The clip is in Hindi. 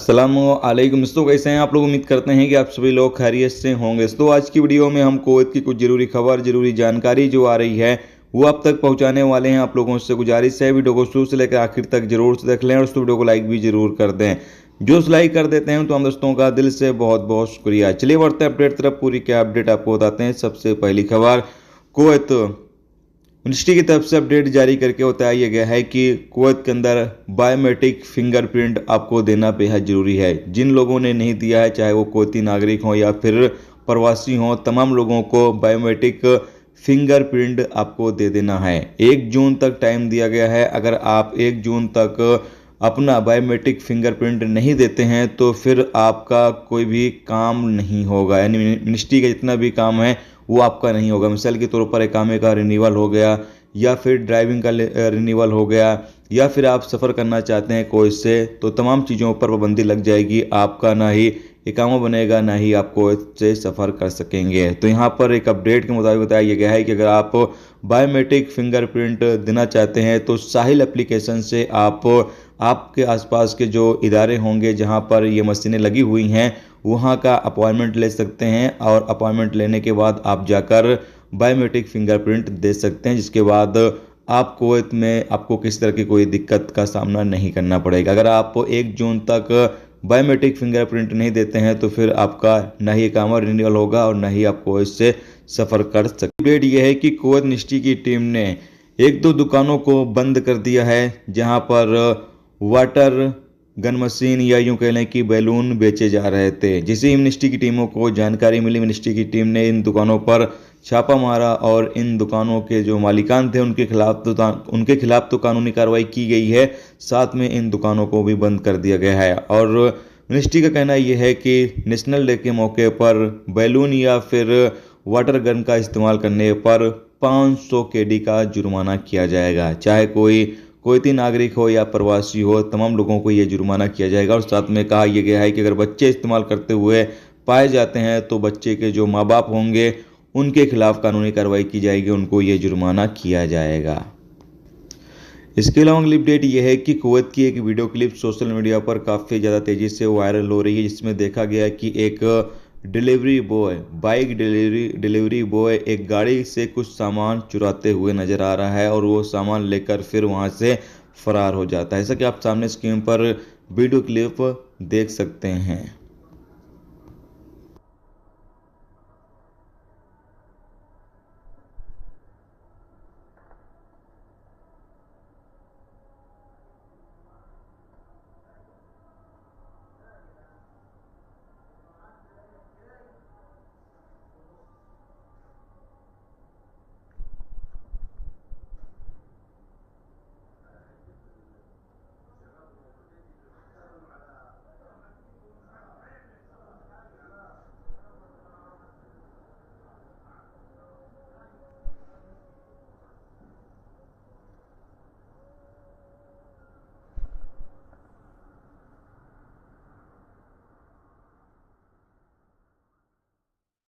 अस्सलामुअलैकुम दोस्तों, कैसे हैं आप लोग। उम्मीद करते हैं कि आप सभी लोग खैरियत से होंगे। तो आज की वीडियो में हम कुवैत की कुछ ज़रूरी खबर, ज़रूरी जानकारी जो आ रही है वो आप तक पहुंचाने वाले हैं। आप लोगों से गुजारिश है वीडियो को शुरू से लेकर आखिर तक जरूर से देख लें और उस वीडियो को लाइक भी जरूर कर दें। जो लाइक कर देते हैं तो हम दोस्तों का दिल से बहुत बहुत शुक्रिया। चलिए बढ़ते हैं अपडेट तरफ। पूरी क्या अपडेट आपको बताते हैं। सबसे पहली खबर, कुवैत मिनिस्ट्री की तरफ से अपडेट जारी करके बताया गया है कि कुवैत के अंदर बायोमेट्रिक फिंगरप्रिंट आपको देना बेहद ज़रूरी है। जिन लोगों ने नहीं दिया है, चाहे वो कुवैती नागरिक हों या फिर प्रवासी हों, तमाम लोगों को बायोमेट्रिक फिंगरप्रिंट आपको दे देना है। 1 जून तक टाइम दिया गया है। अगर आप 1 जून तक अपना बायोमेट्रिक फिंगरप्रिंट नहीं देते हैं तो फिर आपका कोई भी काम नहीं होगा, यानी मिनिस्ट्री का जितना भी काम है वो आपका नहीं होगा। मिसाल के तौर पर इकामे का रिन्यूअल हो गया या फिर ड्राइविंग का रिन्यूअल हो गया या फिर आप सफ़र करना चाहते हैं कोई से, तो तमाम चीज़ों पर पाबंदी लग जाएगी। आपका ना ही इकामा बनेगा, ना ही आप कुवैत से सफ़र कर सकेंगे। तो यहाँ पर एक अपडेट के मुताबिक बताया गया है कि अगर आप बायोमेट्रिक फिंगरप्रिंट देना चाहते हैं तो साहिल एप्लीकेशन से आप आपके आसपास के जो इदारे होंगे जहाँ पर ये मशीनें लगी हुई हैं वहाँ का अपॉइंटमेंट ले सकते हैं और अपॉइंटमेंट लेने के बाद आप जाकर बायोमेट्रिक फिंगरप्रिंट दे सकते हैं, जिसके बाद आप कुवैत में आपको किसी तरह की कोई दिक्कत का सामना नहीं करना पड़ेगा। अगर आप 1 जून तक बायोमेट्रिक फिंगरप्रिंट नहीं देते हैं तो फिर आपका ना ही इकामा रिन्यूअल होगा और ना ही आप कुवैत से सफ़र कर सकते। अपडेट यह है कि कुवैत मिनिस्ट्री की टीम ने 1-2 दुकानों को बंद कर दिया है जहां पर वाटर गन मशीन या यूं कह लें कि बैलून बेचे जा रहे थे। जिसे ही मिनिस्ट्री की टीमों को जानकारी मिली, मिनिस्ट्री की टीम ने इन दुकानों पर छापा मारा और इन दुकानों के जो मालिकान थे उनके खिलाफ तो कानूनी कार्रवाई की गई है। साथ में इन दुकानों को भी बंद कर दिया गया है। और मिनिस्ट्री का कहना यह है कि नेशनल डे के मौके पर बैलून या फिर वाटर गन का इस्तेमाल करने पर 500 KD का जुर्माना किया जाएगा। चाहे कोई कुवैती नागरिक हो या प्रवासी हो, तमाम लोगों को ये जुर्माना किया जाएगा। और साथ में कहा यह गया है कि अगर बच्चे इस्तेमाल करते हुए पाए जाते हैं तो बच्चे के जो माँ बाप होंगे उनके खिलाफ कानूनी कार्रवाई की जाएगी, उनको ये जुर्माना किया जाएगा। इसके अलावा अगली अपडेट यह है कि कुवैत की एक वीडियो क्लिप सोशल मीडिया पर काफ़ी ज़्यादा तेज़ी से वायरल हो रही है, जिसमें देखा गया कि एक delivery boy, bike delivery boy एक गाड़ी से कुछ सामान चुराते हुए नज़र आ रहा है और वो सामान लेकर फिर वहाँ से फरार हो जाता है। ऐसा कि आप सामने स्क्रीन पर वीडियो क्लिप देख सकते हैं।